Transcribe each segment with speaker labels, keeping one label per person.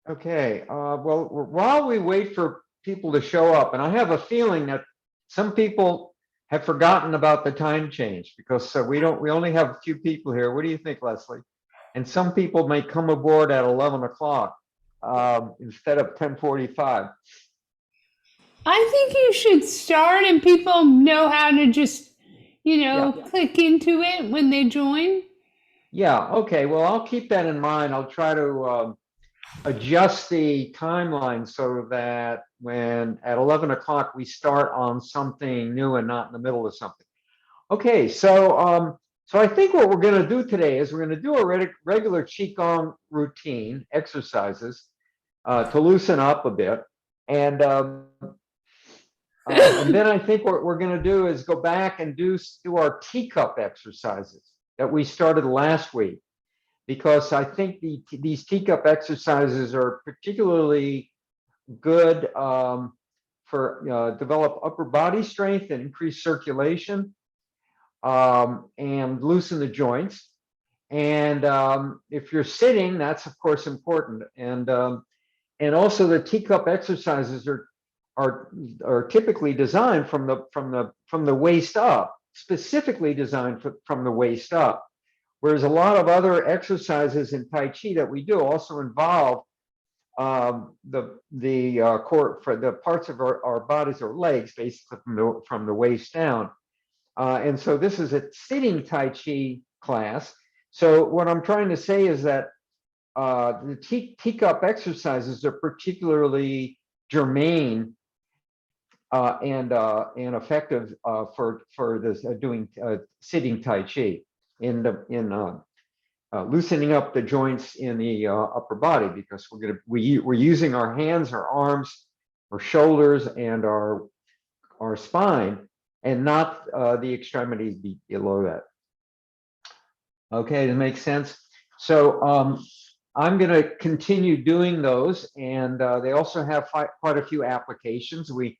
Speaker 1: Okay, well, while we wait for people to show up, and I have a feeling that some people have forgotten about the time change because we only have a few people here. What do you think, Leslie? And some people may come aboard at 11 o'clock instead of 10:45.
Speaker 2: I think you should start and people know how to just, click into it when they join.
Speaker 1: Yeah, okay, well, I'll keep that in mind. I'll try to adjust the timeline so that when at 11 o'clock we start on something new and not in the middle of something. Okay, so I think what we're going to do today is we're going to do a regular Qigong routine exercises to loosen up a bit, and then I think what we're going to do is go back and do our teacup exercises that we started last week, because I think these teacup exercises are particularly good for develop upper body strength and increase circulation and loosen the joints. And if you're sitting, that's of course important. And also the teacup exercises are typically designed from the waist up, specifically designed from the waist up. Whereas a lot of other exercises in Tai Chi that we do also involve the core for the parts of our bodies or legs, basically from the waist down. And so this is a sitting Tai Chi class. So what I'm trying to say is that the teacup exercises are particularly germane and effective for this doing sitting Tai Chi in loosening up the joints in the upper body, because we're using our hands, our arms, our shoulders, and our spine, and not the extremities below that. Okay, that makes sense. So I'm going to continue doing those, and they also have quite a few applications. We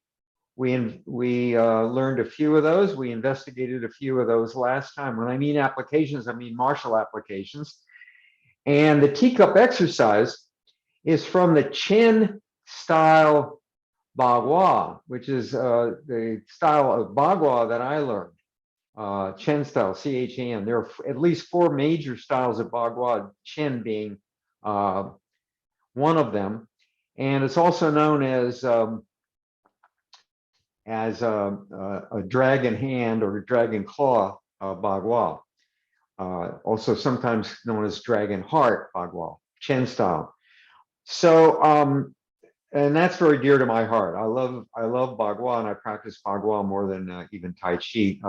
Speaker 1: learned a few of those. We investigated a few of those last time. When I mean applications, I mean martial applications. And the teacup exercise is from the Chen style Bagua, which is the style of Bagua that I learned. Chen style, C-H-E-N. There are at least 4 major styles of Bagua, Chen being one of them. And it's also known as a dragon hand or a dragon claw Bagua. Also sometimes known as dragon heart Bagua, Chen style. So, and that's very dear to my heart. I love Bagua, and I practice Bagua more than even Tai Chi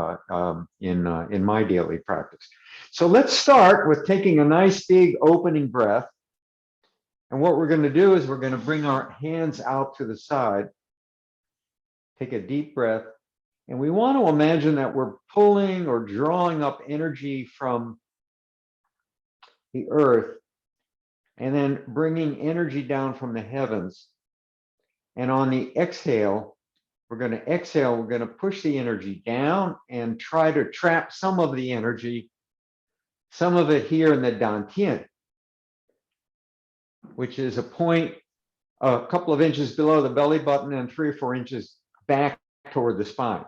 Speaker 1: in my daily practice. So let's start with taking a nice big opening breath. And what we're going to do is we're going to bring our hands out to the side. Take a deep breath. And we want to imagine that we're pulling or drawing up energy from the earth, and then bringing energy down from the heavens. And on the exhale, we're going to push the energy down and try to trap some of the energy, some of it here in the dantian, which is a point a couple of inches below the belly button and 3 or 4 inches back toward the spine.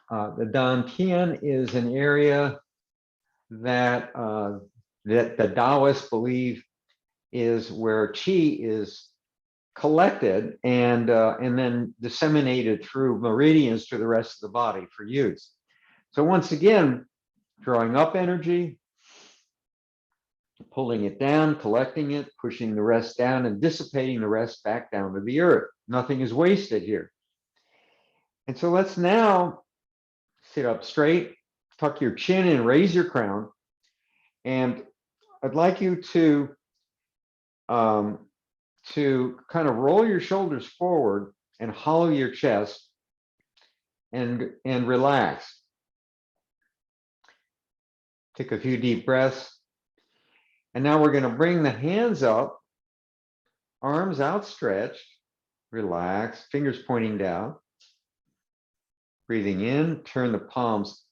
Speaker 1: The dantian is an area that the Taoists believe is where qi is collected and then disseminated through meridians to the rest of the body for use. So once again, drawing up energy, pulling it down, collecting it, pushing the rest down, and dissipating the rest back down to the earth. Nothing is wasted here. And so let's now sit up straight, tuck your chin and raise your crown. And I'd like you to kind of roll your shoulders forward and hollow your chest and relax. Take a few deep breaths. And now we're going to bring the hands up, arms outstretched, relax, fingers pointing down. Breathing in, turn the palms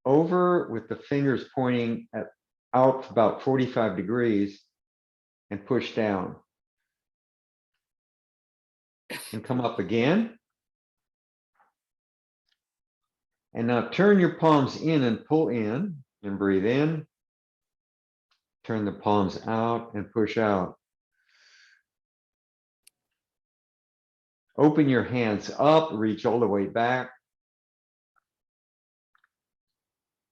Speaker 1: over with the fingers pointing out about 45 degrees and push down. And come up again. And now turn your palms in and pull in and breathe in. Turn the palms out and push out. Open your hands up, reach all the way back.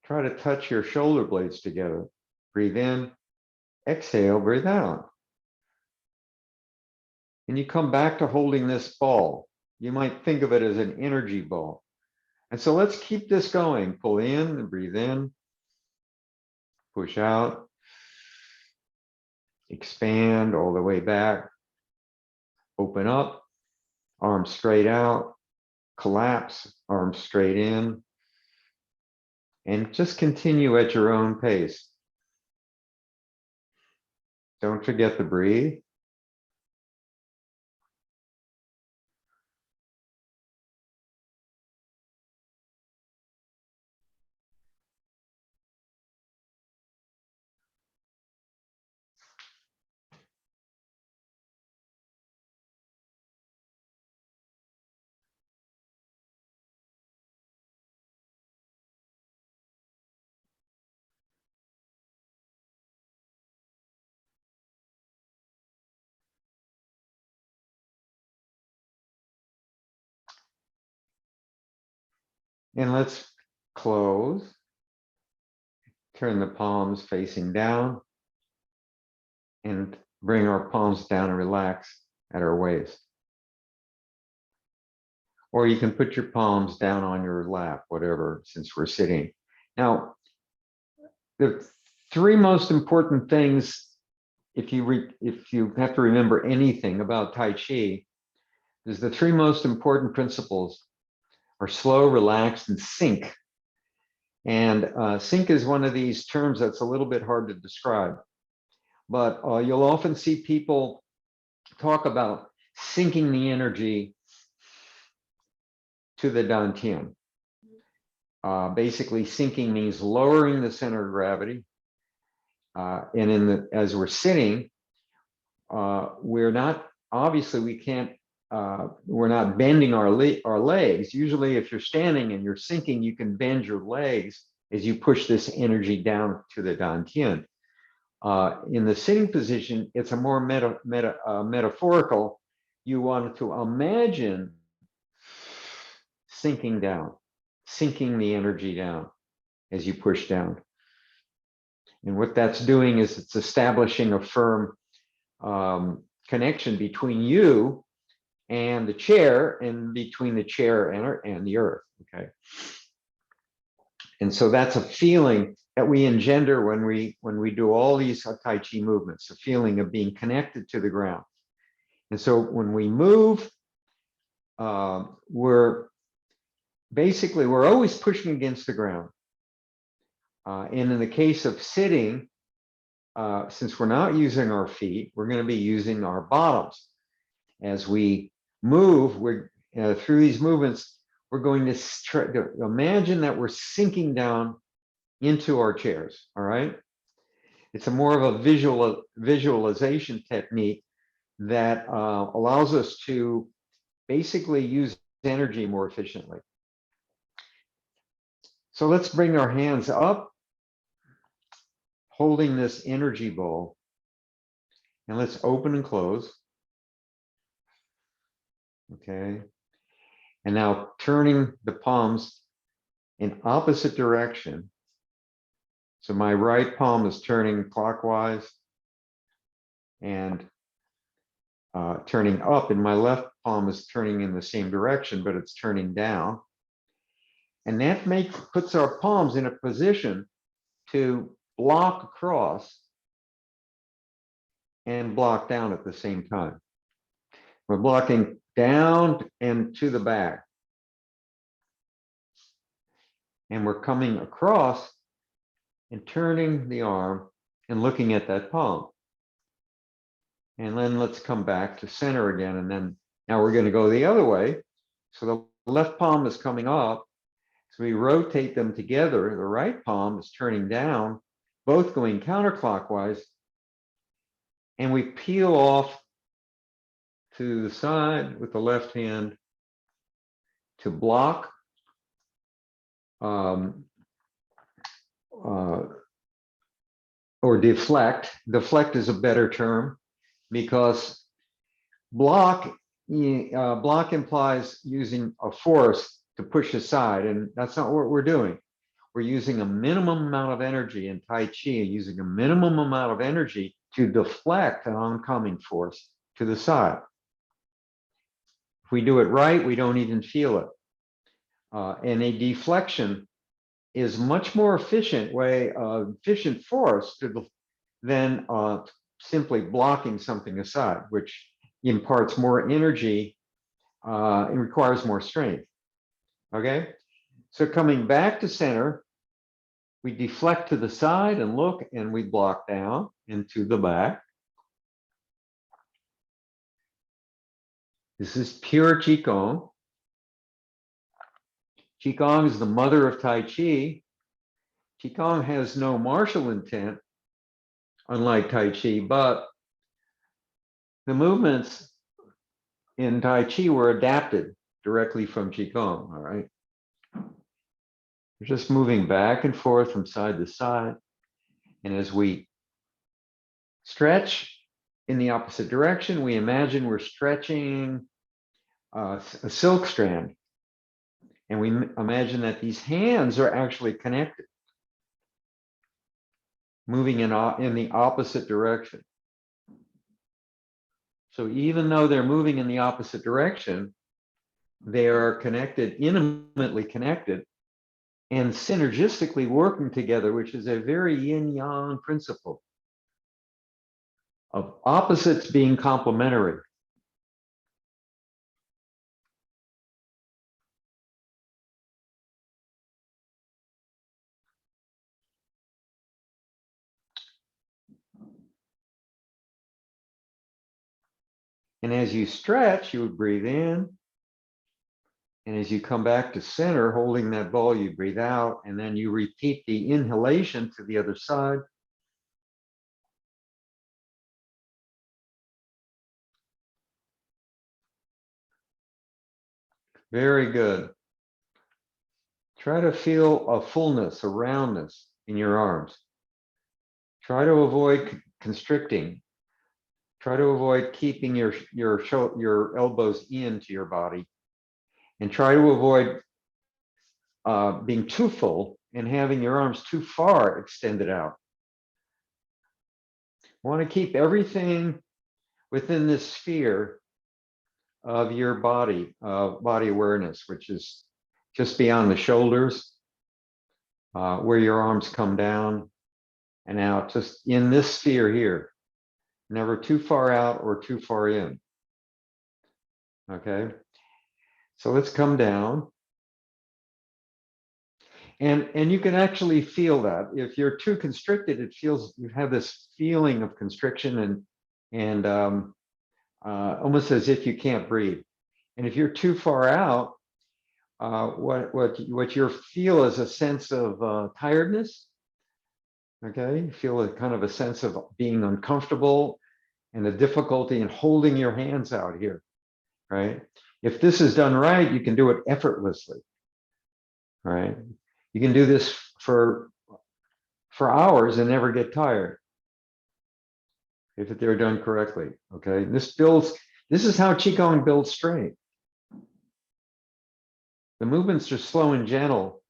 Speaker 1: Try to touch your shoulder blades together. Breathe in, exhale, breathe out. And you come back to holding this ball. You might think of it as an energy ball. And so let's keep this going. Pull in and breathe in. Push out. Expand all the way back. Open up. Arms straight out. Collapse. Arms straight in. And just continue at your own pace. Don't forget to breathe. And let's close. Turn the palms facing down and bring our palms down and relax at our waist. Or you can put your palms down on your lap, whatever, since we're sitting. Now, the three most important things, if you have to remember anything about Tai Chi, is the three most important principles are slow, relaxed, and sync. And sync is one of these terms that's a little bit hard to describe. But you'll often see people talk about syncing the energy to the dantian. Basically, syncing means lowering the center of gravity. And as we're sitting, we're not, obviously we can't, we're not bending our legs. Usually if you're standing and you're syncing, you can bend your legs as you push this energy down to the dantian. In the sitting position, it's a more metaphorical. You want to imagine sinking down, sinking the energy down as you push down. And what that's doing is it's establishing a firm connection between you and the chair, and between the chair and the earth. Okay. And so that's a feeling that we engender when we do all these Tai Chi movements, a feeling of being connected to the ground. And so when we move, we're always pushing against the ground. And in the case of sitting, since we're not using our feet, we're going to be using our bottoms. As we move, through these movements, we're going to try to imagine that we're sinking down into our chairs. All right. It's a more of a visualization technique that allows us to basically use energy more efficiently. So let's bring our hands up, holding this energy ball, and let's open and close. Okay. And now turning the palms in opposite direction. So my right palm is turning clockwise and turning up, and my left palm is turning in the same direction, but it's turning down. And that puts our palms in a position to block across and block down at the same time. We're blocking down and to the back. And we're coming across and turning the arm and looking at that palm. And then let's come back to center again. And then now we're going to go the other way. So the left palm is coming up. So we rotate them together. The right palm is turning down both going counterclockwise, and we peel off to the side with the left hand to block, or deflect. Deflect is a better term because block implies using a force to push aside, and that's not what we're doing. We're using a minimum amount of energy in Tai Chi, using a minimum amount of energy to deflect an oncoming force to the side. If we do it right, we don't even feel it. And a deflection is much more efficient force than simply blocking something aside, which imparts more energy. It requires more strength. Okay, so coming back to center, we deflect to the side and look, and we block down into the back. This is pure Qigong. Qigong is the mother of Tai Chi. Qigong has no martial intent, unlike Tai Chi, but the movements in Tai Chi were adapted directly from Qigong, all right? We're just moving back and forth from side to side. And as we stretch in the opposite direction, we imagine we're stretching a silk strand. And we imagine that these hands are actually connected, moving in the opposite direction. So even though they're moving in the opposite direction, they are connected, intimately connected, and synergistically working together, which is a very yin-yang principle of opposites being complementary. And as you stretch, you would breathe in. And as you come back to center, holding that ball, you breathe out, and then you repeat the inhalation to the other side. Very good. Try to feel a fullness, a roundness in your arms. Try to avoid constricting. Try to avoid keeping your elbows into your body, and try to avoid being too full and having your arms too far extended out. Want to keep everything within this sphere of your body awareness, which is just beyond the shoulders, where your arms come down and out, just in this sphere here, never too far out or too far in. Okay, so let's come down. And you can actually feel that. If you're too constricted, it feels, you have this feeling of constriction and almost as if you can't breathe. And if you're too far out, what you feel is a sense of tiredness. Okay, you feel a kind of a sense of being uncomfortable and the difficulty in holding your hands out here, right? If this is done right, you can do it effortlessly, right? You can do this for hours and never get tired if they're done correctly. Okay, this is how Qigong builds strength. The movements are slow and gentle,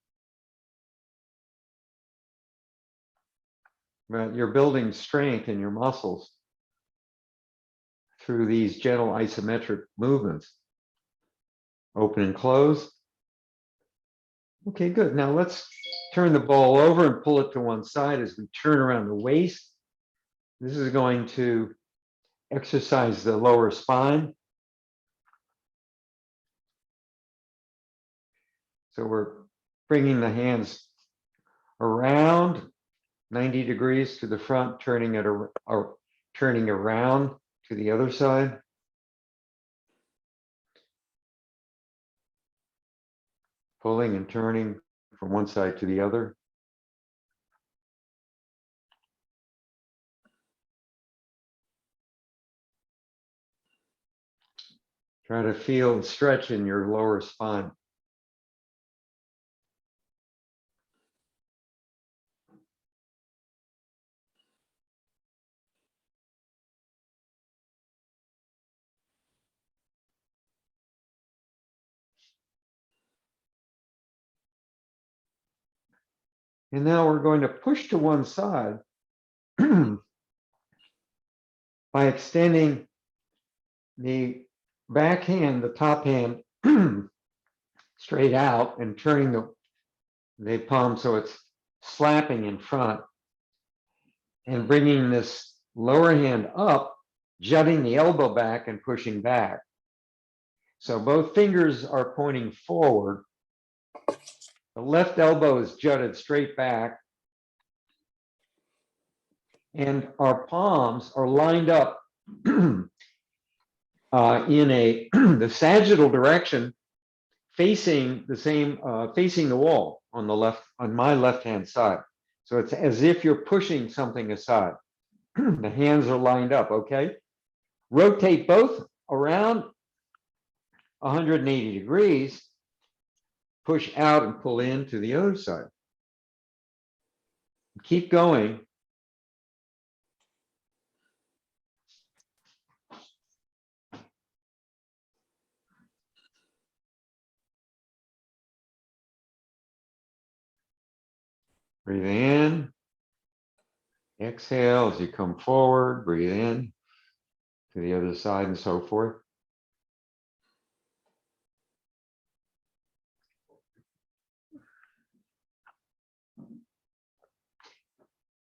Speaker 1: but you're building strength in your muscles through these gentle isometric movements. Open and close. Okay, good. Now let's turn the ball over and pull it to one side as we turn around the waist. This is going to exercise the lower spine. So we're bringing the hands around 90 degrees to the front, turning around to the other side. Pulling and turning from one side to the other. Try to feel and stretch in your lower spine. And now we're going to push to one side by extending the back hand, the top hand, straight out and turning the palm so it's slapping in front and bringing this lower hand up, jutting the elbow back and pushing back. So both fingers are pointing forward. The left elbow is jutted straight back. And our palms are lined up in the sagittal direction, facing the same, facing the wall on the left, on my left-hand side. So it's as if you're pushing something aside. The hands are lined up, okay? Rotate both around 180 degrees, push out and pull in to the other side. Keep going. Breathe in. Exhale as you come forward, breathe in to the other side and so forth.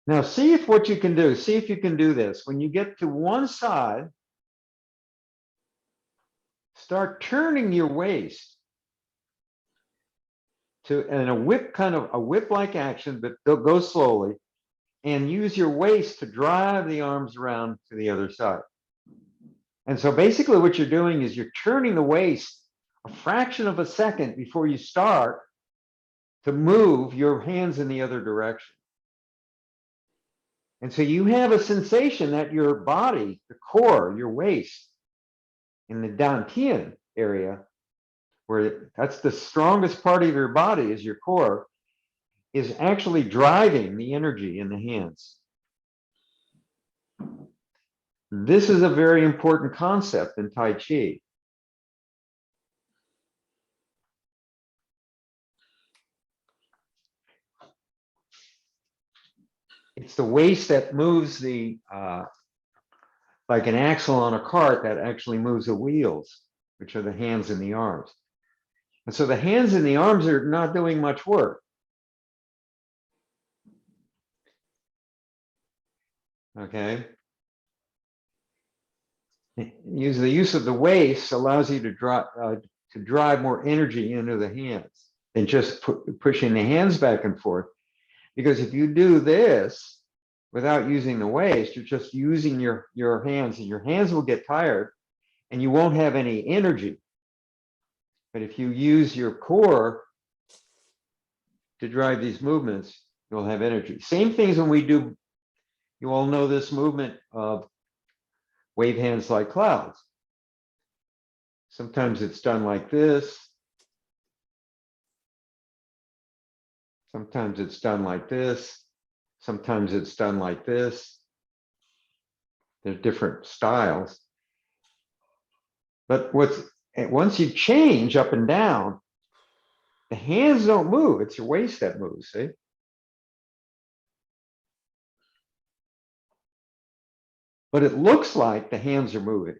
Speaker 1: Now see if what you can do, see if you can do this. When you get to one side, start turning your waist to in a whip, kind of a whip-like action, but go slowly, and use your waist to drive the arms around to the other side. And so basically what you're doing is you're turning the waist a fraction of a second before you start to move your hands in the other direction. And so you have a sensation that your body, the core, your waist, in the dantian area, where that's the strongest part of your body is your core, is actually driving the energy in the hands. This is a very important concept in Tai Chi. It's the waist that moves the, like an axle on a cart that actually moves the wheels, which are the hands and the arms. And so the hands and the arms are not doing much work. Okay. The use of the waist allows you to drive more energy into the hands than just pushing the hands back and forth. Because if you do this without using the waist, you're just using your hands, and your hands will get tired and you won't have any energy. But if you use your core to drive these movements, you'll have energy. Same things when we do, you all know this movement of wave hands like clouds. Sometimes it's done like this. Sometimes it's done like this. Sometimes it's done like this. There's different styles. But once you change up and down, the hands don't move. It's your waist that moves, see? But it looks like the hands are moving.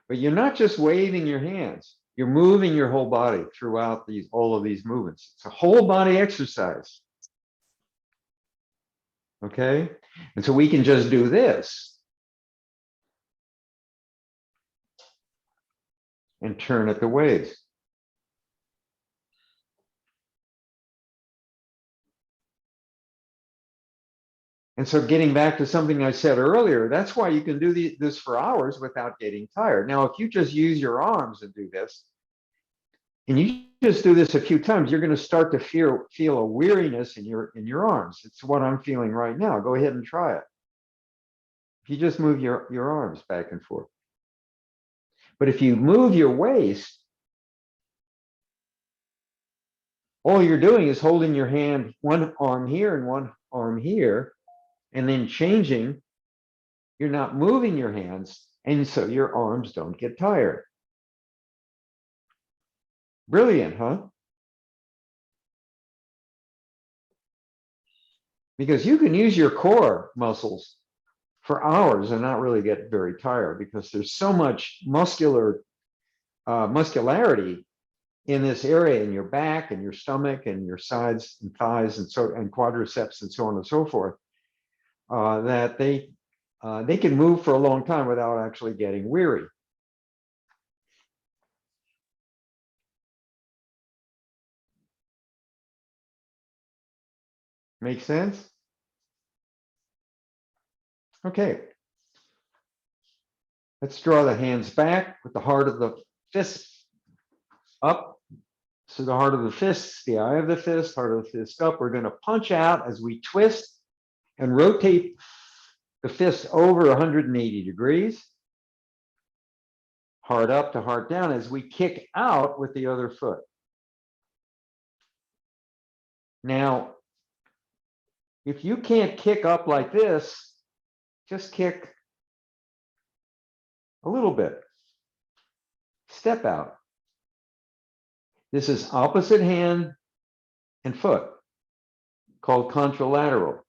Speaker 1: But you're not just waving your hands. You're moving your whole body throughout all of these movements. It's a whole body exercise. Okay? And so we can just do this and turn at the waves. And so getting back to something I said earlier, that's why you can do this for hours without getting tired. Now, if you just use your arms and do this, and you just do this a few times, you're going to start to feel a weariness in your arms. It's what I'm feeling right now. Go ahead and try it. If you just move your arms back and forth. But if you move your waist, all you're doing is holding your hand, one arm here and one arm here, and then changing. You're not moving your hands, and so your arms don't get tired. Brilliant, huh? Because you can use your core muscles for hours and not really get very tired, because there's so much muscularity in this area, in your back and your stomach and your sides and thighs and quadriceps and so on and so forth, that they can move for a long time without actually getting weary. Make sense? Okay. Let's draw the hands back with the heart of the fist up. So the heart of the fist, the eye of the fist, heart of the fist up. We're going to punch out as we twist and rotate the fist over 180 degrees. Heart up to heart down as we kick out with the other foot. Now, if you can't kick up like this, just kick a little bit. Step out. This is opposite hand and foot, called contralateral.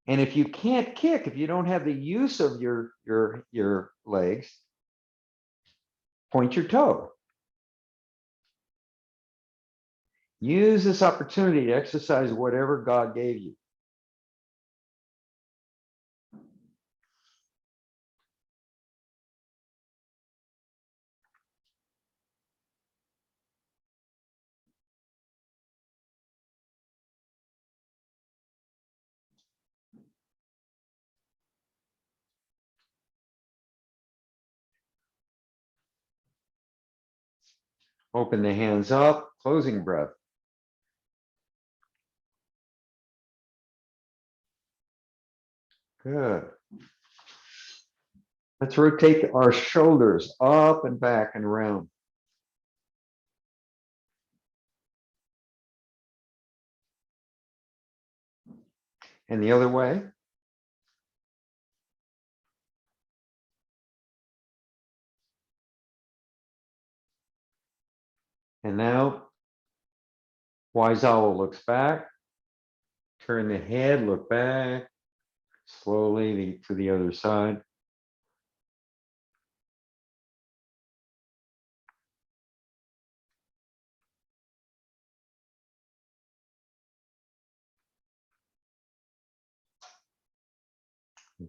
Speaker 1: And if you can't kick, if you don't have the use of your legs, point your toe. Use this opportunity to exercise whatever God gave you. Open the hands up, closing breath. Good. Let's rotate our shoulders up and back and around. And the other way. And now, wise owl looks back. Turn the head, look back. Slowly to the other side.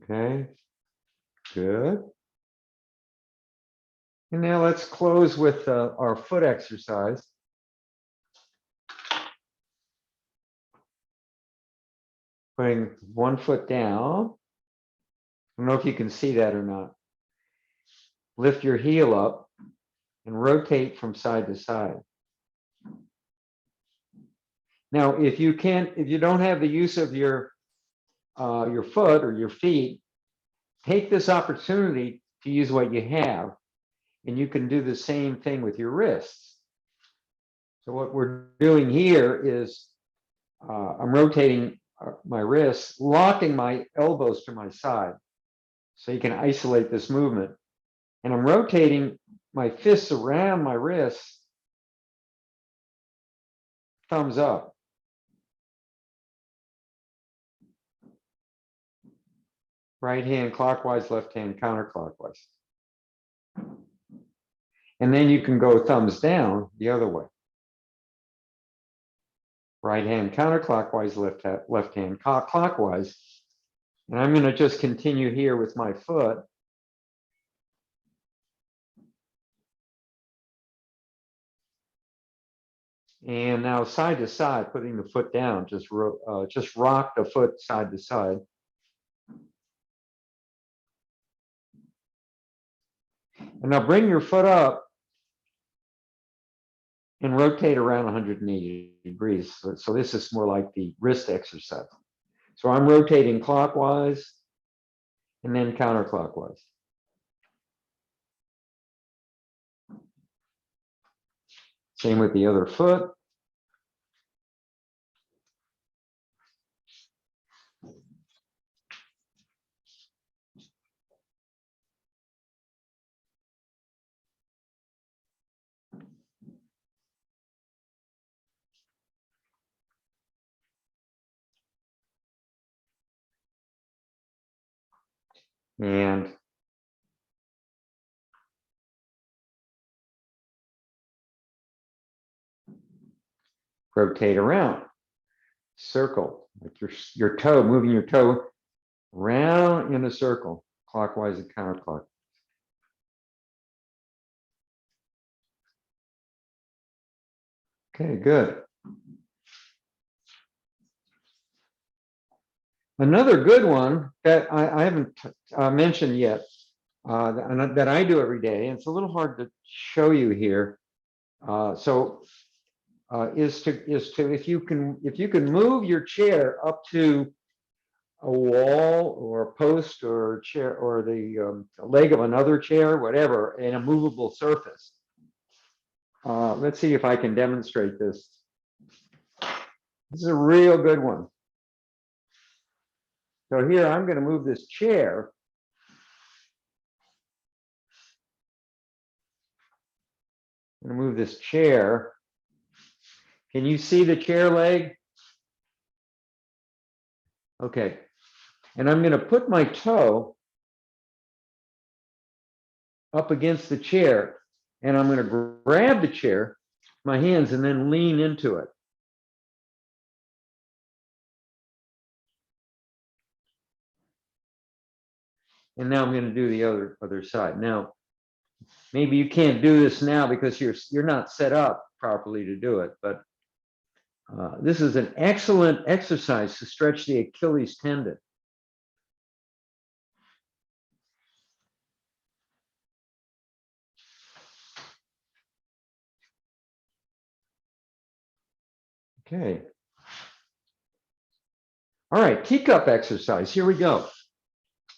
Speaker 1: Okay, good. And now let's close with our foot exercise. Putting one foot down. I don't know if you can see that or not. Lift your heel up and rotate from side to side. Now, if you don't have the use of your foot or your feet, take this opportunity to use what you have, and you can do the same thing with your wrists. So what we're doing here is I'm rotating my wrists, locking my elbows to my side, so you can isolate this movement. And I'm rotating my fists around my wrists, thumbs up. Right hand clockwise, left hand counterclockwise. And then you can go thumbs down the other way. Right hand counterclockwise, left hand clockwise. And I'm going to just continue here with my foot. And now side to side, putting the foot down, just rock the foot side to side. And now bring your foot up and rotate around 180 degrees. So this is more like the wrist exercise. So I'm rotating clockwise and then counterclockwise. Same with the other foot. And rotate around, circle, like your toe, moving your toe round in a circle, clockwise and counterclockwise. Okay, good. Another good one that I haven't mentioned yet, that I do every day, and it's a little hard to show you here. Is to if you can move your chair up to a wall or a post or a chair or the leg of another chair, whatever, in a movable surface. Let's see if I can demonstrate this. This is a real good one. So here I'm going to move this chair. I'm going to move this chair. Can you see the chair leg? Okay. And I'm going to put my toe up against the chair, and I'm going to grab the chair, my hands, and then lean into it. And now I'm going to do the other side. Now, maybe you can't do this now because you're not set up properly to do it, but this is an excellent exercise to stretch the Achilles tendon. Okay. All right, teacup exercise. Here we go.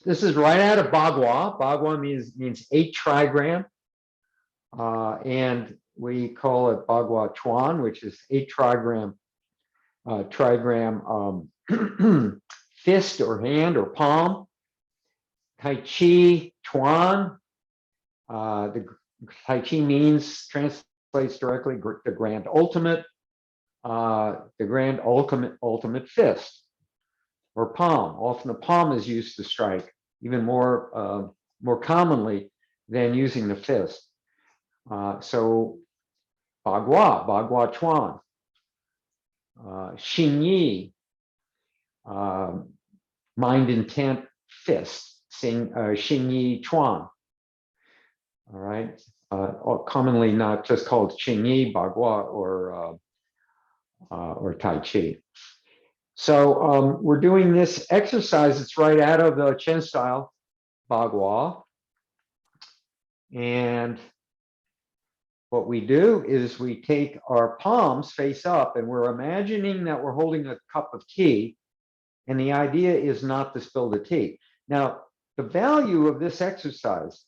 Speaker 1: This is right out of Bagua. Bagua means 8 trigram. And we call it Bagua Chuan, which is 8 trigram fist or hand or palm. Tai Chi Chuan. The Tai Chi translates directly the grand ultimate. The grand ultimate fist or palm. Often the palm is used to strike, even more commonly than using the fist. So Bagua Chuan, Xin Yi, mind intent fist, Xin Yi Chuan. All right, commonly not just called Xin Yi, Bagua, or Tai Chi. So we're doing this exercise. It's right out of the Chen style Bagua. And what we do is we take our palms face up and we're imagining that we're holding a cup of tea. And the idea is not to spill the tea. Now, the value of this exercise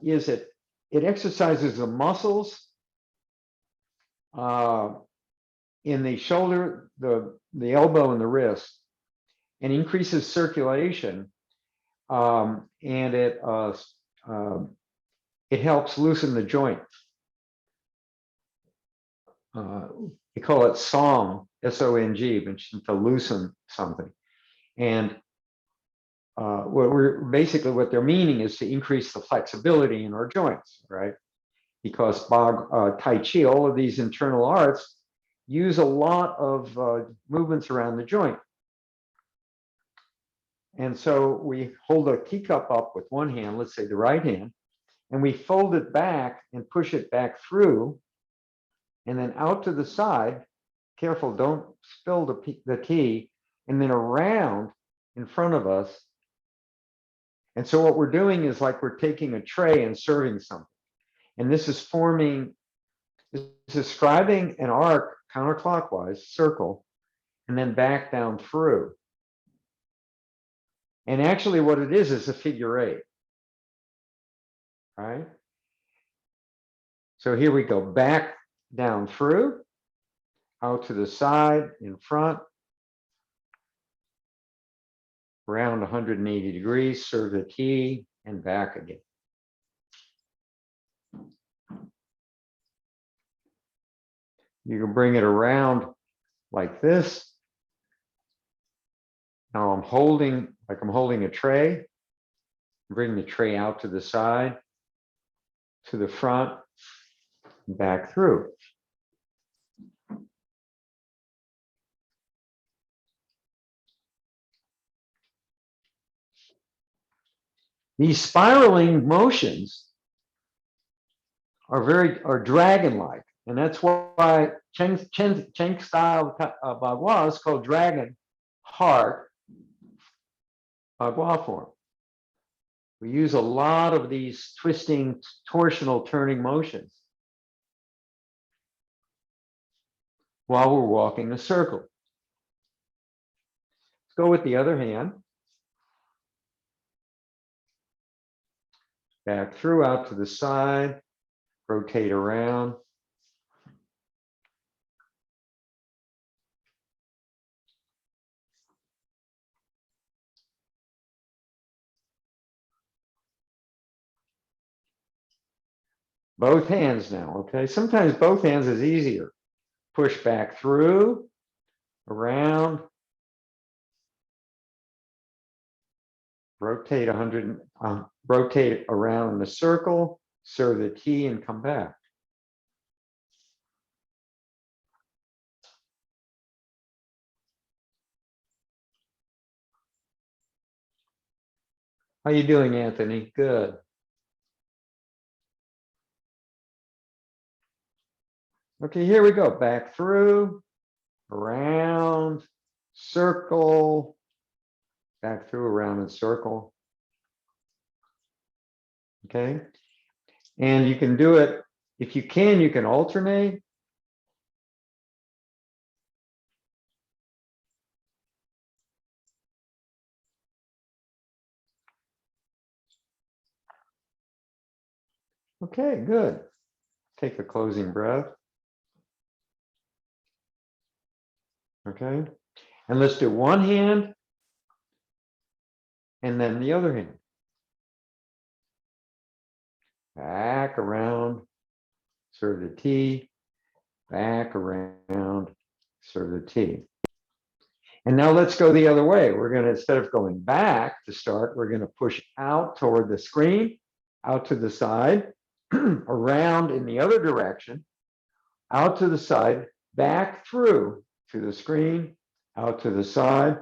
Speaker 1: is it exercises the muscles in the shoulder, the elbow, and the wrist, and increases circulation, and it helps loosen the joint. We call it song, S-O-N-G, which is to loosen something. And what they're meaning is to increase the flexibility in our joints, right? Because Tai Chi, all of these internal arts, use a lot of movements around the joint. And so we hold a teacup up with one hand, let's say the right hand, and we fold it back and push it back through, and then out to the side. Careful, don't spill the tea, and then around in front of us. And so what we're doing is like we're taking a tray and serving something. And this is describing an arc counterclockwise, circle, and then back down through. And actually what it is a figure 8. Right? So here we go, back down through, out to the side, in front, around 180 degrees, serve the tea, and back again. You can bring it around like this. Now I'm holding, like I'm holding a tray. Bring the tray out to the side, to the front, back through. These spiraling motions are dragon-like, and that's why Cheng style Bagua is called dragon heart Bagua form. We use a lot of these twisting, torsional, turning motions while we're walking a circle. Let's go with the other hand. Back through, out to the side, rotate around. Both hands now, okay? Sometimes both hands is easier. Push back through, around, rotate rotate around in a circle, serve the tea, and come back. How you doing, Anthony? Good. Okay, here we go. Back through, around, circle, back through, around, and circle. Okay, and you can do it, if you can alternate. Okay, good. Take a closing breath. Okay, and let's do one hand and then the other hand. Back around, serve the tea, back around, serve the tea. And now let's go the other way. We're going to, instead of going back to start, we're going to push out toward the screen, out to the side, around in the other direction, out to the side, back through to the screen, out to the side,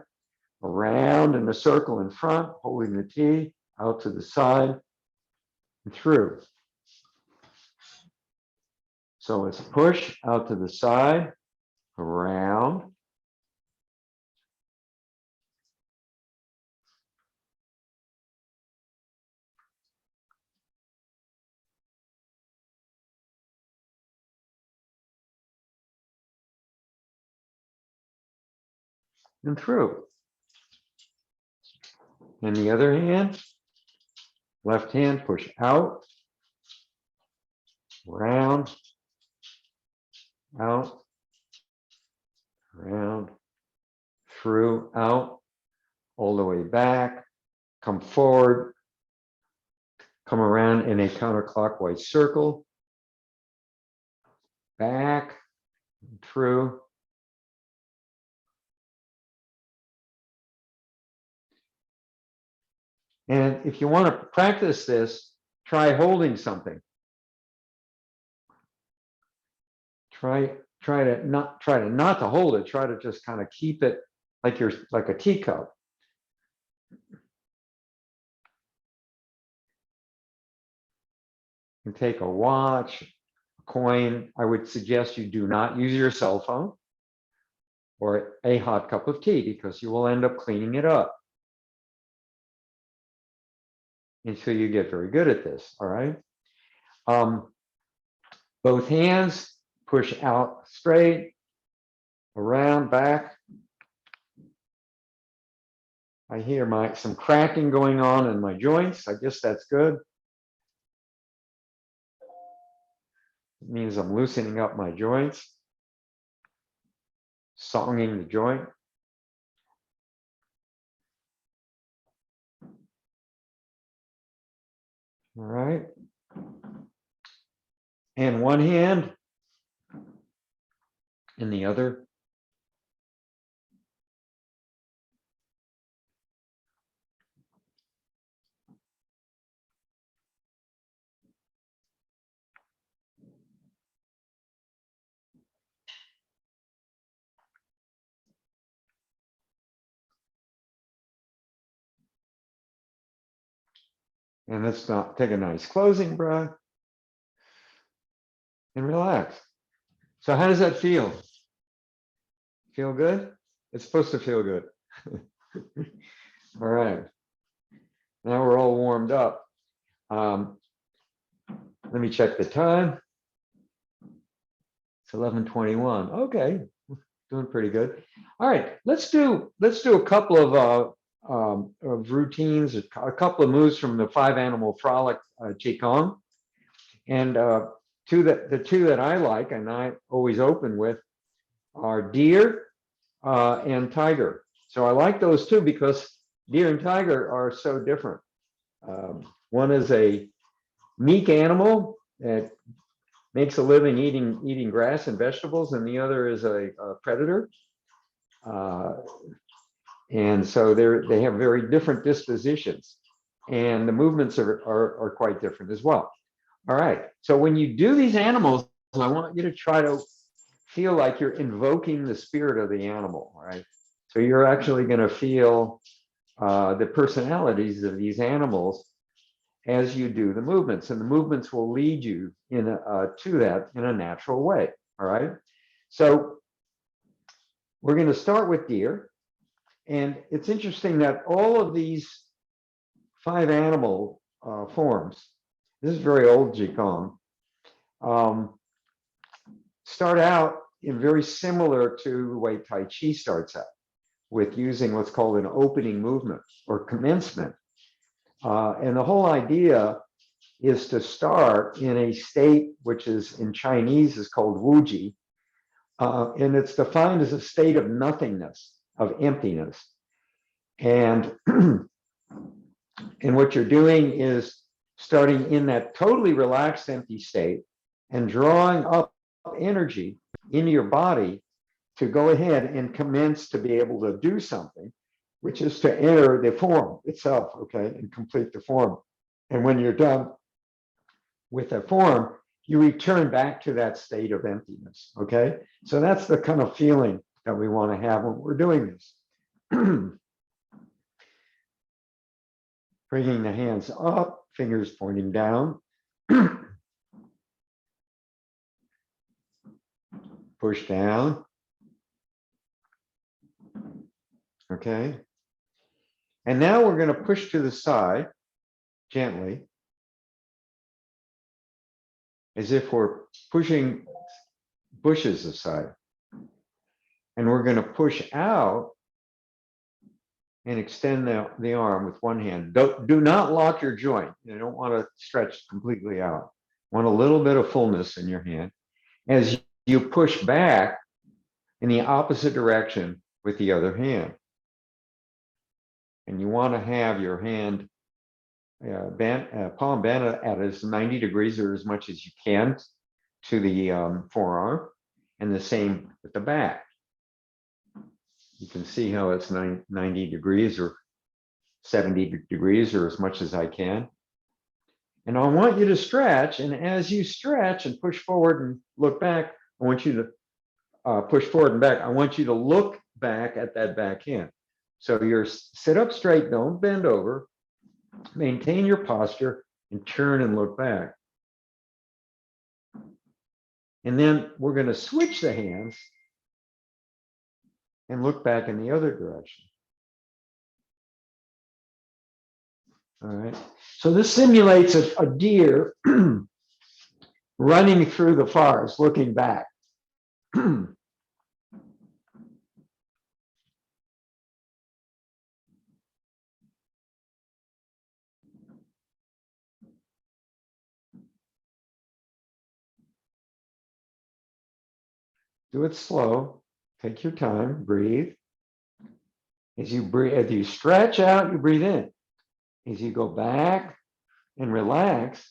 Speaker 1: around in a circle in front, holding the tea, out to the side, and through. So let's push out to the side, around, and through. And the other hand, left hand, push out, round, out, around, through, out, all the way back, come forward, come around in a counterclockwise circle, back, through. And if you want to practice this, try holding something. Try to not to hold it. Try to just kind of keep it like you're like a teacup. You take a watch, a coin. I would suggest you do not use your cell phone or a hot cup of tea because you will end up cleaning it up until you get very good at this. All right. Both hands push out straight, around, back. I hear some cracking going on in my joints. I guess that's good. It means I'm loosening up my joints, songing the joint. All right. And one hand in the other. And let's not take a nice closing breath and relax. So how does that feel? Feel good? It's supposed to feel good. All right. Now we're all warmed up. Let me check the time. It's 11:21. Okay, doing pretty good. All right, let's do a couple of routines, a couple of moves from the 5 animal frolic Qigong, and the two that I like and I always open with are deer and tiger. So I like those two because deer and tiger are so different. One is a meek animal that makes a living eating grass and vegetables, and the other is a predator. And so they have very different dispositions, and the movements are quite different as well. All right. So when you do these animals, I want you to try to feel like you're invoking the spirit of the animal. Right. So you're actually going to feel the personalities of these animals as you do the movements, and the movements will lead you to that in a natural way. All right. So we're going to start with deer, and it's interesting that all of these 5 animal forms, this is very old Qigong, start out in very similar to the way Tai Chi starts out, with using what's called an opening movement or commencement. And the whole idea is to start in a state which is in Chinese is called wuji, and it's defined as a state of nothingness, of emptiness. And what you're doing is starting in that totally relaxed, empty state and drawing up energy into your body to go ahead and commence to be able to do something, which is to enter the form itself, okay, and complete the form. And when you're done with the form, you return back to that state of emptiness, okay? So that's the kind of feeling that we want to have when we're doing this. Bringing the hands up, fingers pointing down. Push down. Okay. And now we're going to push to the side gently, as if we're pushing bushes aside. And we're going to push out and extend the arm with one hand. Do not lock your joint. You don't want to stretch completely out. Want a little bit of fullness in your hand as you push back in the opposite direction with the other hand. And you want to have your hand palm bent at as 90 degrees or as much as you can to the forearm, and the same with the back. You can see how it's 90 degrees or 70 degrees or as much as I can. And I want you to stretch, and as you stretch and push forward and look back, I want you to push forward and back. I want you to look back at that back hand. So you're sit up straight, don't bend over, maintain your posture, and turn and look back. And then we're going to switch the hands and look back in the other direction. All right. So this simulates a deer running through the forest, looking back. Do it slow. Take your time. Breathe. As you stretch out, you breathe in. As you go back and relax,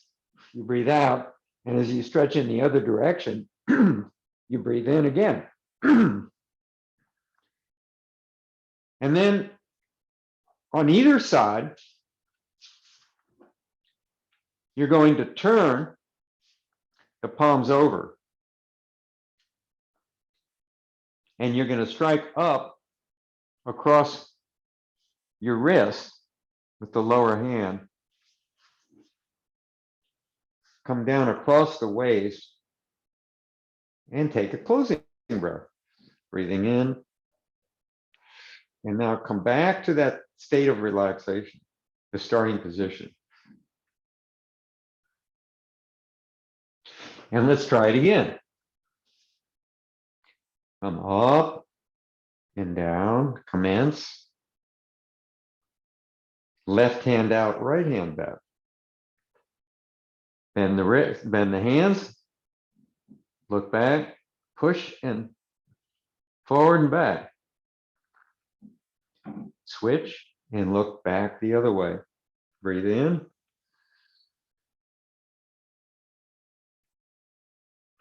Speaker 1: you breathe out. And as you stretch in the other direction, you breathe in again. And then on either side, you're going to turn the palms over. And you're going to strike up across your wrist with the lower hand. Come down across the waist and take a closing breath. Breathing in. And now come back to that state of relaxation, the starting position. And let's try it again. Come up and down, commence. Left hand out, right hand back. Bend the wrist, bend the hands, look back, push and forward and back. Switch and look back the other way. Breathe in.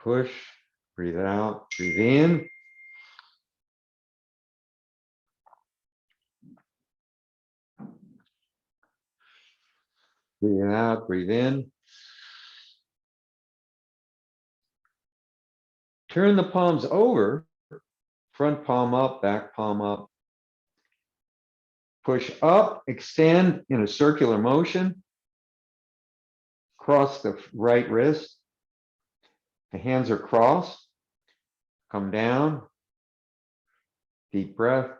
Speaker 1: Push, breathe out, breathe in. Breathe out, breathe in. Turn the palms over, front palm up, back palm up. Push up, extend in a circular motion. Cross the right wrist. The hands are crossed. Come down. Deep breath.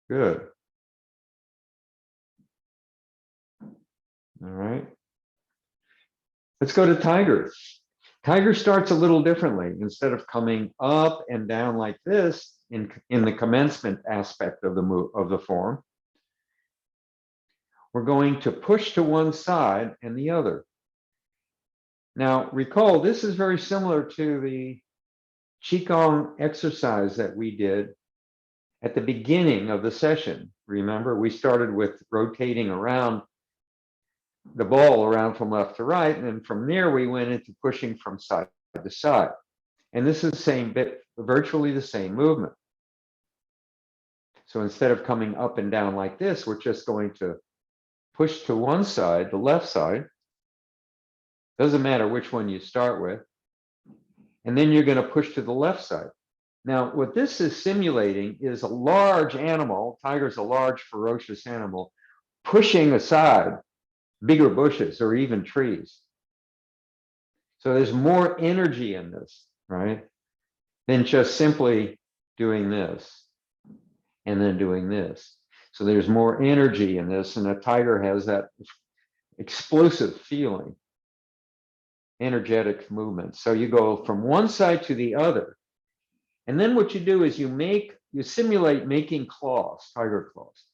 Speaker 1: Good. All right. Let's go to tiger. Tiger starts a little differently. Instead of coming up and down like this in the commencement aspect of the form, we're going to push to one side and the other. Now, recall, this is very similar to the Qigong exercise that we did at the beginning of the session. Remember, we started with rotating around the ball around from left to right, and then from there we went into pushing from side to side. And this is the same bit, virtually the same movement. So instead of coming up and down like this, we're just going to push to one side, the left side. Doesn't matter which one you start with. And then you're going to push to the left side. Now, what this is simulating is a large animal, tiger's a large, ferocious animal, pushing aside bigger bushes or even trees. So there's more energy in this, right, than just simply doing this and then doing this. So there's more energy in this, and a tiger has that explosive feeling, energetic movement. So you go from one side to the other. And then what you do is you simulate making claws, tiger claws.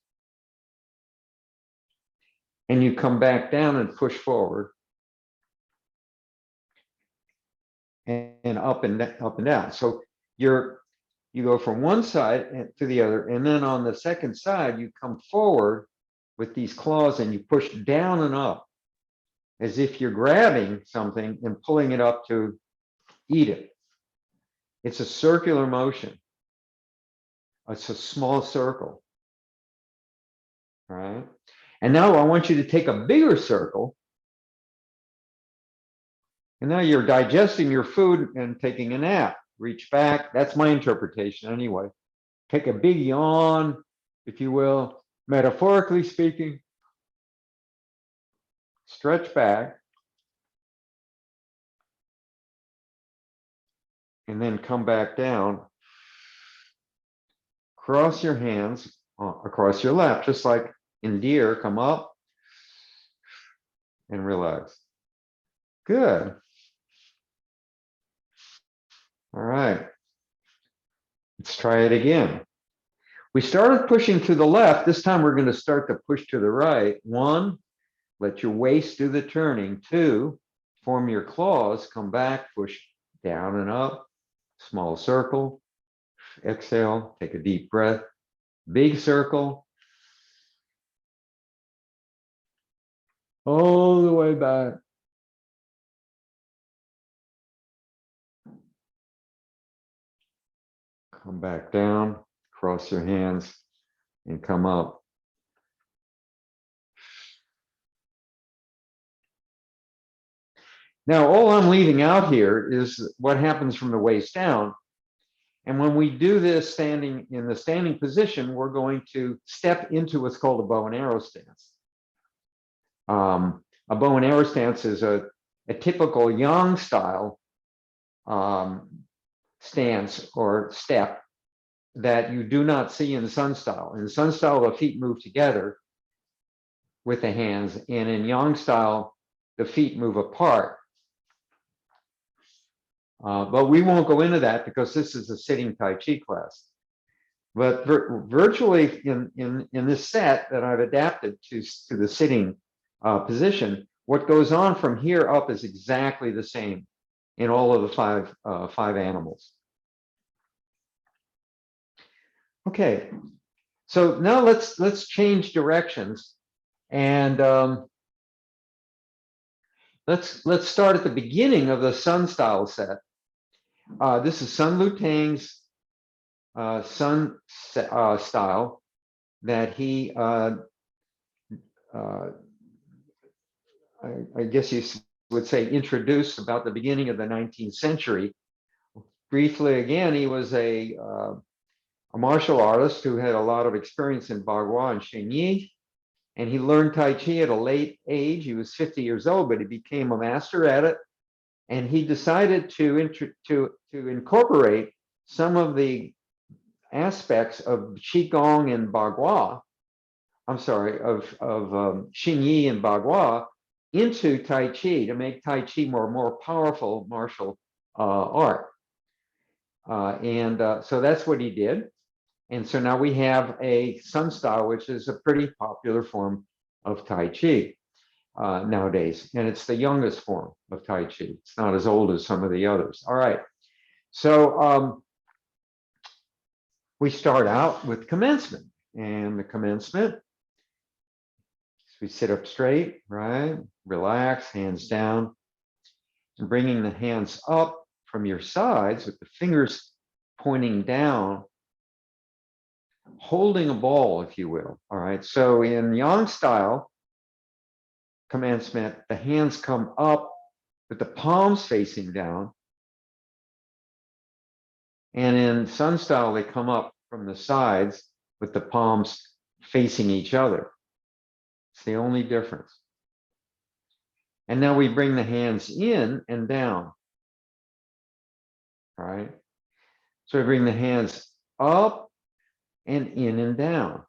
Speaker 1: And you come back down and push forward. And up and down. So you go from one side to the other, and then on the second side, you come forward with these claws and you push down and up as if you're grabbing something and pulling it up to eat it. It's a circular motion. It's a small circle. All right. And now I want you to take a bigger circle. And now you're digesting your food and taking a nap. Reach back. That's my interpretation anyway. Take a big yawn, if you will, metaphorically speaking. Stretch back. And then come back down. Cross your hands across your lap, just like in deer. Come up and relax. Good. All right. Let's try it again. We started pushing to the left. This time we're going to start to push to the right. 1, let your waist do the turning. 2, form your claws, come back, push down and up, small circle, exhale, take a deep breath, big circle, all the way back. Come back down, cross your hands, and come up. Now, all I'm leaving out here is what happens from the waist down. And when we do this standing in the standing position, we're going to step into what's called a bow and arrow stance. A bow and arrow stance is a typical yang style stance or step that you do not see in Sun style. In Sun style, the feet move together with the hands, and in yang style, the feet move apart. But we won't go into that because this is a sitting Tai Chi class. But virtually in this set that I've adapted to the sitting position, what goes on from here up is exactly the same in all of the five animals. Okay, so now let's change directions, and let's start at the beginning of the Sun style set. This is Sun Lutang's Sun style that he, I guess you would say, introduced about the beginning of the 19th century. Briefly, again, he was a martial artist who had a lot of experience in Bagua and Xingyi, and he learned Tai Chi at a late age. He was 50 years old, but he became a master at it. And he decided to incorporate some of the aspects of Qigong and Bagua, I'm sorry, of Xingyi and Bagua into Tai Chi to make Tai Chi more powerful martial art. So that's what he did. And so now we have a Sun style, which is a pretty popular form of Tai Chi nowadays. And it's the youngest form of Tai Chi. It's not as old as some of the others. All right. So we start out with commencement. And the commencement, we sit up straight, right? Relax, hands down. And bringing the hands up from your sides with the fingers pointing down, holding a ball, if you will. All right. So in Yang style commencement, the hands come up with the palms facing down. And in Sun style, they come up from the sides with the palms facing each other. It's the only difference. And now we bring the hands in and down. All right. So we bring the hands up and in and down.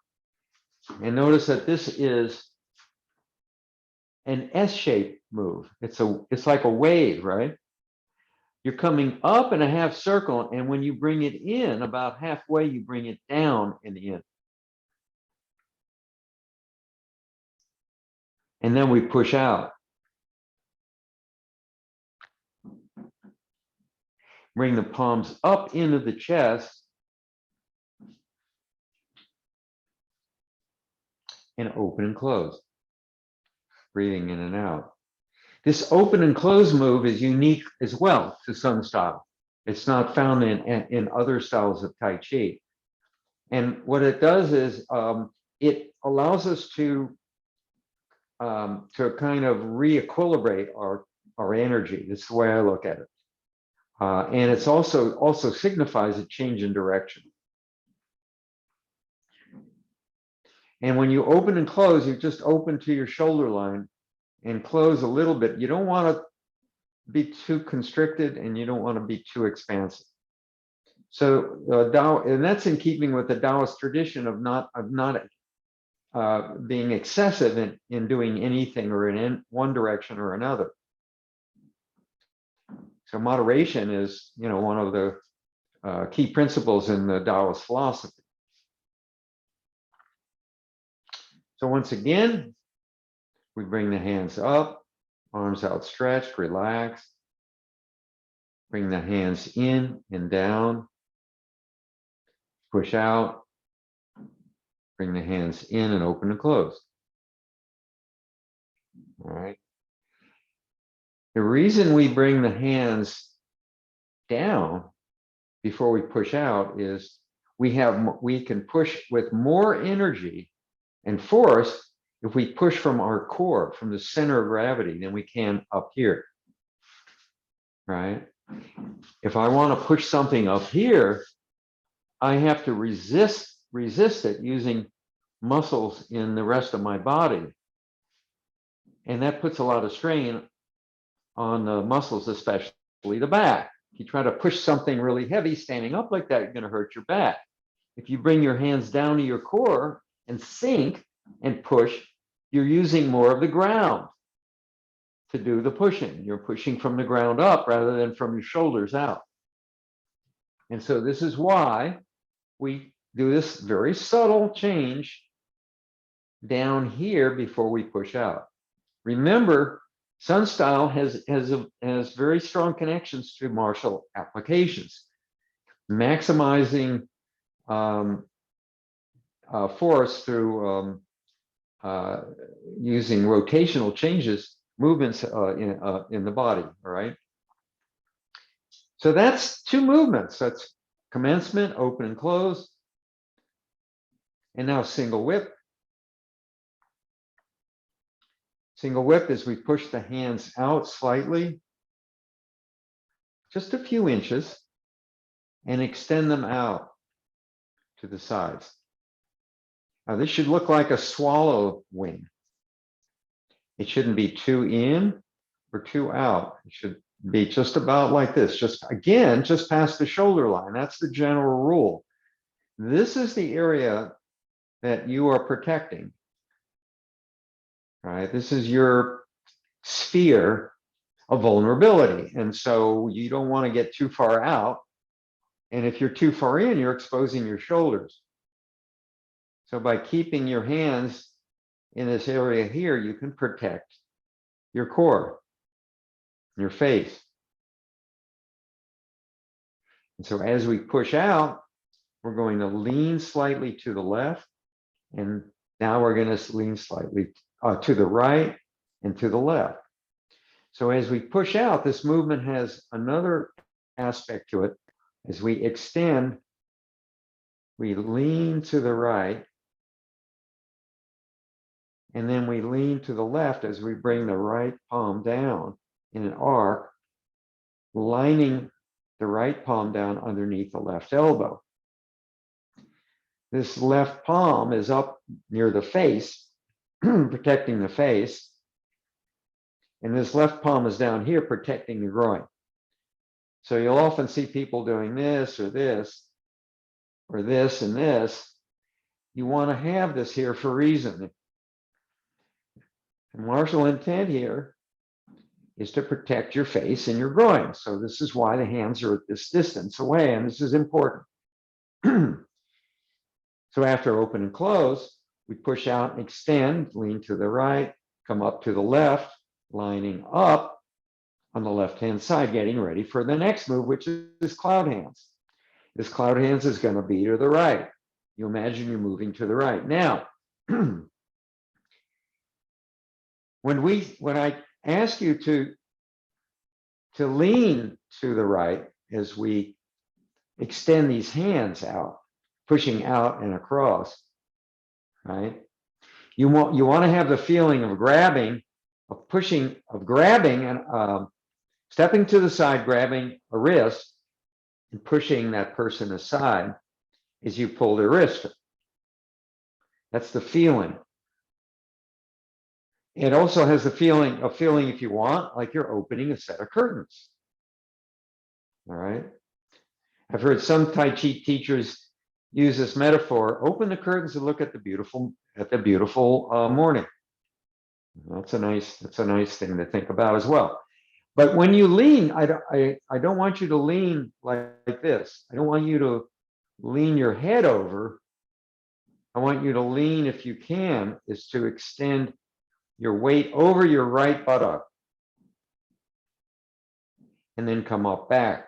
Speaker 1: And notice that this is an S-shaped move. It's like a wave, right? You're coming up in a half circle, and when you bring it in, about halfway, you bring it down and in. And then we push out. Bring the palms up into the chest and open and close. Breathing in and out. This open and close move is unique as well to Sun style. It's not found in other styles of Tai Chi. And what it does is it allows us to kind of re-equilibrate our energy. That's the way I look at it. And it's also signifies a change in direction. And when you open and close, you just open to your shoulder line and close a little bit. You don't want to be too constricted, and you don't want to be too expansive. So and that's in keeping with the Taoist tradition of not being excessive in doing anything or in one direction or another. So moderation is, one of the key principles in the Taoist philosophy. So once again, we bring the hands up Arms outstretched, relaxed. Bring the hands in and down. Push out. Bring the hands in and open and close. All right. The reason we bring the hands down before we push out is we can push with more energy and force if we push from our core, from the center of gravity, than we can up here. Right? If I want to push something up here, I have to resist it using muscles in the rest of my body. And that puts a lot of strain on the muscles, especially the back. If you try to push something really heavy standing up like that, you're going to hurt your back. If you bring your hands down to your core and sink and push, you're using more of the ground to do the pushing. You're pushing from the ground up rather than from your shoulders out. And so this is why we do this very subtle change down here before we push out. Remember, Sun style has very strong connections to martial applications. Maximizing force through using rotational changes, movements in the body, all right? So that's two movements. That's commencement, open and close. And now single whip. Single whip is we push the hands out slightly, just a few inches, and extend them out to the sides. Now this should look like a swallow wing. It shouldn't be too in or too out. It should be just about like this, just again, just past the shoulder line. That's the general rule. This is the area that you are protecting. Right? This is your sphere of vulnerability. And so you don't want to get too far out. And if you're too far in, you're exposing your shoulders. So by keeping your hands in this area here, you can protect your core, your face. And so as we push out, we're going to lean slightly to the left. And now we're going to lean slightly to the right and to the left. So as we push out, this movement has another aspect to it. As we extend, we lean to the right, and then we lean to the left as we bring the right palm down in an arc, lining the right palm down underneath the left elbow. This left palm is up near the face, protecting the face. And this left palm is down here protecting the groin. So you'll often see people doing this or this or this and this. You want to have this here for a reason. The martial intent here is to protect your face and your groin. So this is why the hands are at this distance away, and this is important. So after open and close, we push out and extend, lean to the right, come up to the left, lining up on the left-hand side, getting ready for the next move, which is cloud hands. This cloud hands is going to be to the right. You imagine you're moving to the right. Now, when I ask you to lean to the right as we extend these hands out, pushing out and across, right? You want to have the feeling of grabbing, of pushing, of grabbing and stepping to the side, grabbing a wrist and pushing that person aside as you pull their wrist. That's the feeling. It also has the feeling, if you want, like you're opening a set of curtains. All right. I've heard some Tai Chi teachers use this metaphor: open the curtains and look at the beautiful morning. That's a nice thing to think about as well. But when you lean, I don't want you to lean like this. I don't want you to lean your head over. I want you to lean, if you can, is to extend your weight over your right buttock. and then come up back.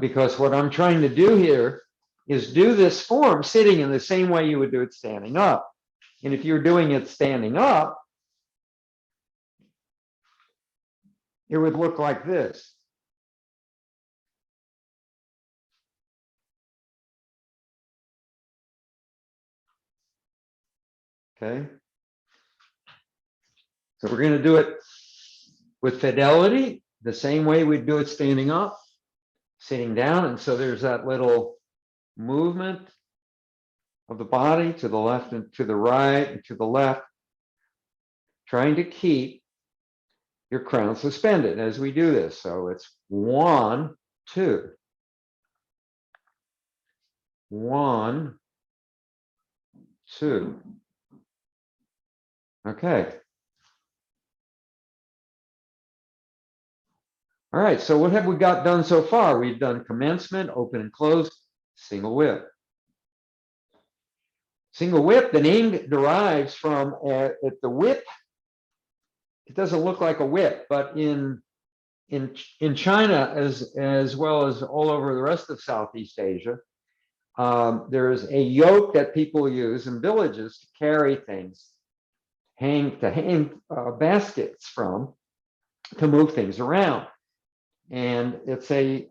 Speaker 1: Because what I'm trying to do here is do this form sitting in the same way you would do it standing up. And if you're doing it standing up, it would look like this. Okay. So we're going to do it with fidelity, the same way we'd do it standing up, sitting down. And so there's that little movement of the body to the left and to the right and to the left, trying to keep your crown suspended as we do this. So it's 1, 2. 1, 2. Okay. All right, so what have we got done so far? We've done commencement, open and close, single whip. Single whip, the name derives from the whip. It doesn't look like a whip, but in China, as well as all over the rest of Southeast Asia, there is a yoke that people use in villages to carry things, hang baskets from, to move things around. And it's a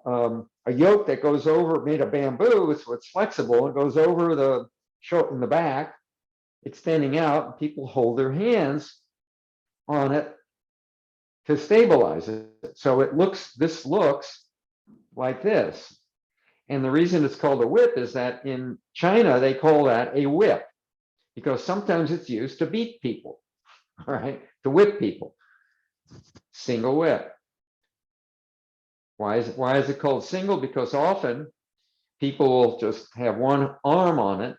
Speaker 1: yoke that goes over, made of bamboo, so it's flexible. It goes over the short in the back, extending out, and people hold their hands on it to stabilize it. So this looks like this. And the reason it's called a whip is that in China, they call that a whip, because sometimes it's used to beat people, right? To whip people. Single whip. Why is it called single? Because often people will just have one arm on it,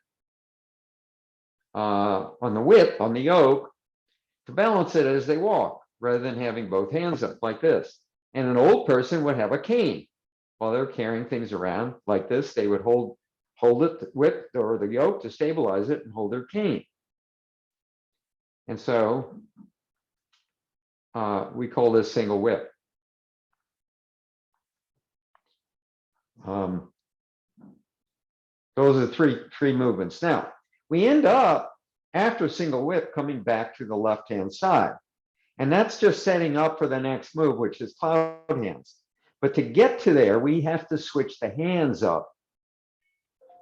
Speaker 1: on the whip, on the yoke, to balance it as they walk, rather than having both hands up like this. And an old person would have a cane. While they're carrying things around like this, they would hold it, the whip or the yoke, to stabilize it and hold their cane. And so we call this single whip. Those are the three movements. Now, we end up, after single whip, coming back to the left-hand side. And that's just setting up for the next move, which is cloud hands. But to get to there, we have to switch the hands up.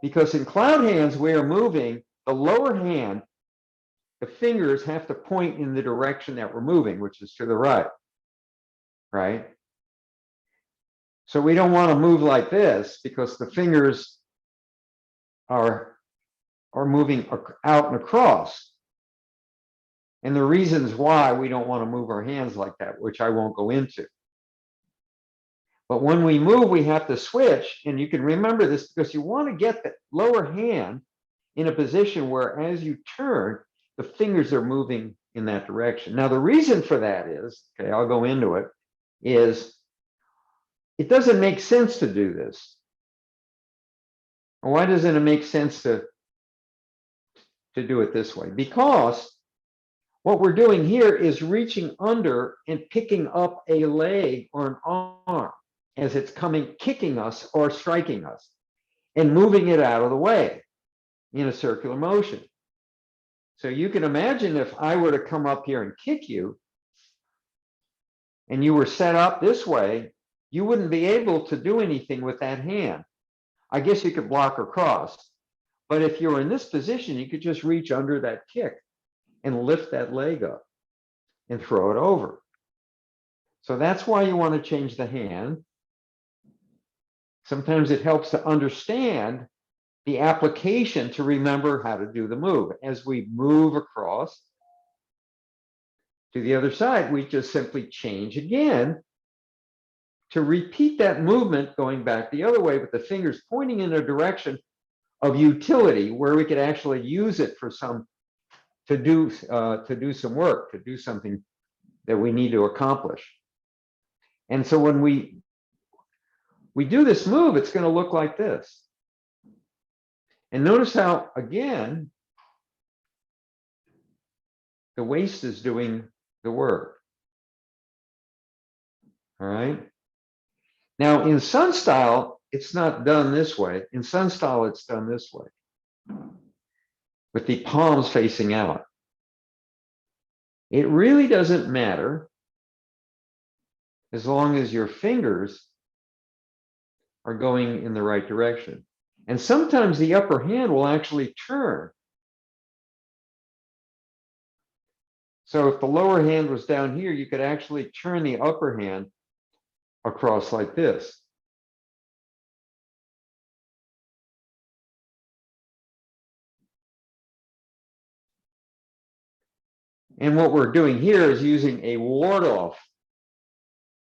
Speaker 1: Because in cloud hands, we are moving the lower hand, the fingers have to point in the direction that we're moving, which is to the right, right? So we don't want to move like this, because the fingers are moving out and across. And the reasons why we don't want to move our hands like that, which I won't go into. But when we move, we have to switch. And you can remember this because you want to get the lower hand in a position where, as you turn, the fingers are moving in that direction. Now, the reason for that is, okay, I'll go into it, is it doesn't make sense to do this. Why doesn't it make sense to do it this way? Because what we're doing here is reaching under and picking up a leg or an arm as it's coming, kicking us or striking us, and moving it out of the way in a circular motion. So you can imagine if I were to come up here and kick you, and you were set up this way, you wouldn't be able to do anything with that hand. I guess you could block or cross, but if you're in this position, you could just reach under that kick and lift that leg up and throw it over. So that's why you want to change the hand. Sometimes it helps to understand the application to remember how to do the move. As we move across to the other side, we just simply change again to repeat that movement going back the other way, with the fingers pointing in a direction of utility where we could actually use it for to do some work, to do something that we need to accomplish. And so when we do this move, it's going to look like this. And notice how, again, the waist is doing the work. All right. Now in Sun style, it's not done this way. In Sun style, it's done this way, with the palms facing out. It really doesn't matter as long as your fingers are going in the right direction. And sometimes the upper hand will actually turn. So if the lower hand was down here, you could actually turn the upper hand across like this. And what we're doing here is using a ward-off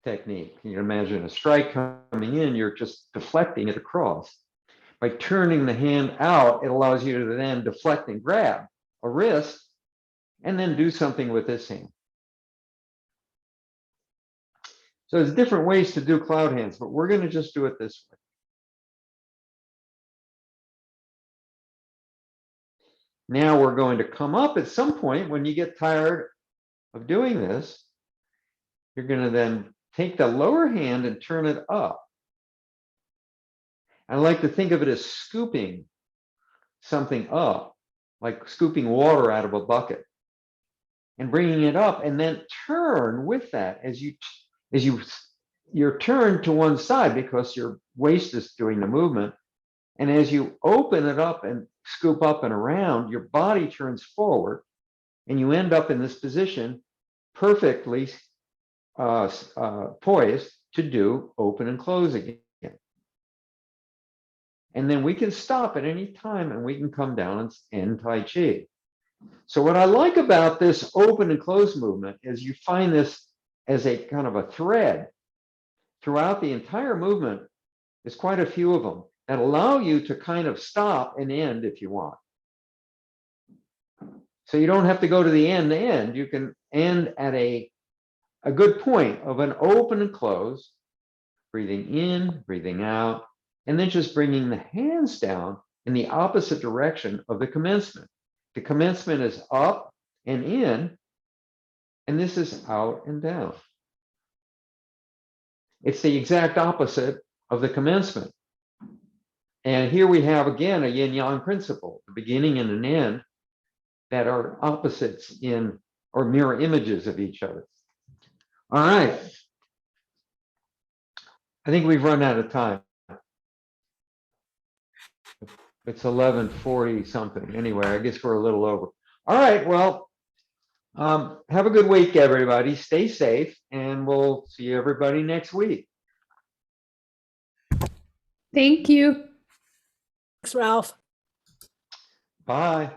Speaker 1: technique. You can imagine a strike coming in, you're just deflecting it across. By turning the hand out, it allows you to then deflect and grab a wrist and then do something with this hand. So there's different ways to do cloud hands, but we're going to just do it this way. Now we're going to come up at some point when you get tired of doing this. You're going to then take the lower hand and turn it up. I like to think of it as scooping something up, like scooping water out of a bucket and bringing it up, and then turn with that as you're turned to one side because your waist is doing the movement. And as you open it up and scoop up and around, your body turns forward and you end up in this position perfectly poised to do open and close again. And then we can stop at any time and we can come down and end Tai Chi. So what I like about this open and close movement is you find this as a kind of a thread throughout the entire movement. There's quite a few of them that allow you to kind of stop and end if you want. So you don't have to go to the end to end. You can end at a good point of an open and close, breathing in, breathing out, and then just bringing the hands down in the opposite direction of the commencement. The commencement is up and in, and this is out and down. It's the exact opposite of the commencement. And here we have, again, a yin-yang principle, the beginning and an end that are opposites in or mirror images of each other. All right. I think we've run out of time. It's 11:40 something. Anyway, I guess we're a little over. All right. Well, have a good week, everybody. Stay safe, and we'll see everybody next week.
Speaker 2: Thank you.
Speaker 3: Thanks, Ralph.
Speaker 1: Bye.